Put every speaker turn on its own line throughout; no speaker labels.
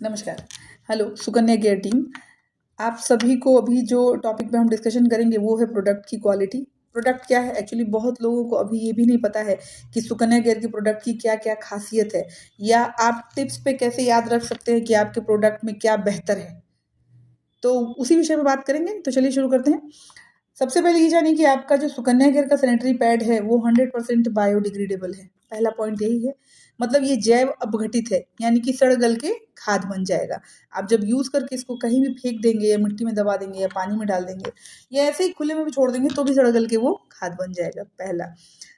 नमस्कार। Hello Sukanya care team. आप सभी को अभी जो टॉपिक पे हम डिस्कशन करेंगे वो है प्रोडक्ट की क्वालिटी। प्रोडक्ट क्या है, एक्चुअली बहुत लोगों को अभी ये भी नहीं पता है कि सुकन्या केयर की प्रोडक्ट की क्या क्या खासियत है, या आप टिप्स पे कैसे याद रख सकते हैं कि आपके प्रोडक्ट में क्या बेहतर है। तो उसी विषय में बात करेंगे, तो चलिए शुरू करते हैं। सबसे पहले ये जानिए कि आपका जो सुकन्या केयर का सैनिटरी पैड है वो 100% बायोडिग्रेडेबल है। पहला पॉइंट यही है, मतलब ये जैव अपघटित है, यानी कि सड़ गल के खाद बन जाएगा। आप जब यूज करके इसको कहीं भी फेंक देंगे या मिट्टी में दबा देंगे या पानी में डाल देंगे या ऐसे ही खुले में भी छोड़ देंगे तो भी सड़ गल के वो खाद बन जाएगा, पहला।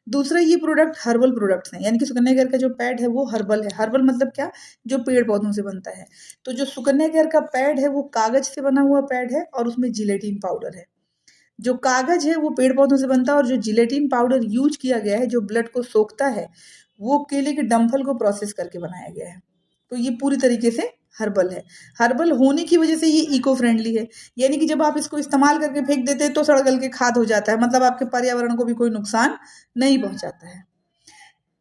दूसरा, ये प्रोडक्ट हर्बल प्रोडक्ट्स हैं, यानी कि सुकन्या केयर का जो पैड है वो हर्बल है। हर्बल मतलब क्या, जो पेड़ पौधों से बनता है। तो जो सुकन्या केयर का पैड है वो कागज से बना हुआ पैड है और उसमें जिलेटिन पाउडर है। जो कागज है वो पेड़ पौधों से बनता है और जो जिलेटिन पाउडर यूज किया गया है, जो ब्लड को सोखता है, वो केले के डंठल को प्रोसेस करके बनाया गया है। तो ये पूरी तरीके से हर्बल है। हर्बल होने की वजह से ये इको फ्रेंडली है, यानी कि जब आप इसको इस्तेमाल करके फेंक देते हैं तो सड़ गल के खाद हो जाता है, मतलब आपके पर्यावरण को भी कोई नुकसान नहीं पहुंचाता है।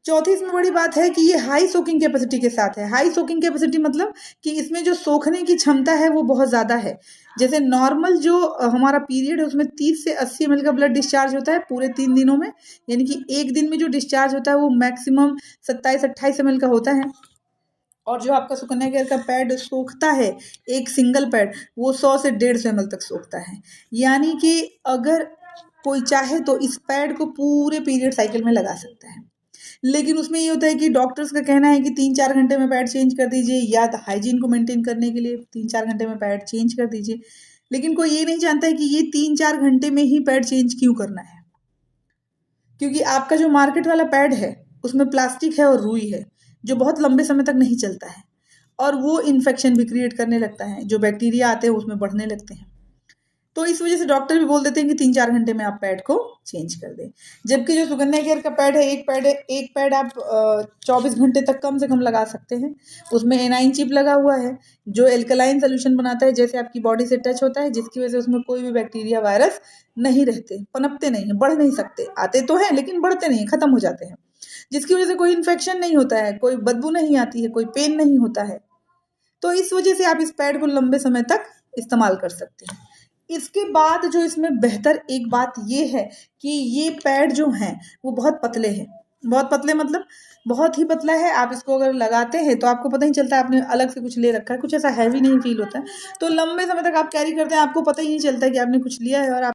चौथी इसमें बड़ी बात है कि ये हाई सोकिंग कैपेसिटी के साथ है। हाई सोकिंग कैपेसिटी मतलब कि इसमें जो सोखने की क्षमता है वो बहुत ज़्यादा है। जैसे नॉर्मल जो हमारा पीरियड है उसमें 30 से 80 ml का ब्लड डिस्चार्ज होता है पूरे 3 दिनों में, यानी कि एक दिन में जो डिस्चार्ज होता है वो मैक्सिमम 27-28 ml का होता है। और जो आपका सुकन्या केयर का पैड सोखता है, एक सिंगल पैड, वो 100 से 150 ml तक सोखता है। यानी कि अगर कोई चाहे तो इस पैड को पूरे पीरियड साइकिल में लगा सकता है। लेकिन उसमें ये होता है कि डॉक्टर्स का कहना है कि 3-4 घंटे में पैड चेंज कर दीजिए, या हाइजीन को मेंटेन करने के लिए 3-4 घंटे में पैड चेंज कर दीजिए। लेकिन कोई ये नहीं जानता है कि ये 3-4 घंटे में ही पैड चेंज क्यों करना है। क्योंकि आपका जो मार्केट वाला पैड है उसमें प्लास्टिक है और रुई है, जो बहुत लंबे समय तक नहीं चलता है, और वो इन्फेक्शन भी क्रिएट करने लगता है। जो बैक्टीरिया आते हैं उसमें बढ़ने लगते हैं। तो इस वजह से डॉक्टर भी बोल देते हैं कि 3-4 घंटे में आप पैड को चेंज कर दें। जबकि जो सुकन्या केयर का पैड है, एक पैड आप 24 घंटे तक कम से कम लगा सकते हैं। उसमें एनाइन चिप लगा हुआ है जो एल्कलाइन सोल्यूशन बनाता है, जैसे आपकी बॉडी से टच होता है, जिसकी वजह से उसमें कोई भी बैक्टीरिया वायरस नहीं रहते, पनपते नहीं हैं, बढ़ नहीं सकते। आते तो हैं लेकिन बढ़ते नहीं, खत्म हो जाते हैं, जिसकी वजह से कोई इन्फेक्शन नहीं होता है, कोई बदबू नहीं आती है, कोई पेन नहीं होता है। तो इस वजह से आप इस पैड को लंबे समय तक इस्तेमाल कर सकते हैं। इसके बाद जो इसमें बेहतर एक बात ये है कि ये पैड जो हैं वो बहुत पतले हैं। बहुत पतले मतलब बहुत ही पतला है। आप इसको अगर लगाते हैं तो आपको पता ही चलता है आपने अलग से कुछ ले रखा है, कुछ ऐसा हैवी नहीं फील होता है। तो लंबे समय तक आप कैरी करते हैं, आपको पता ही नहीं चलता है कि आपने कुछ लिया है और आप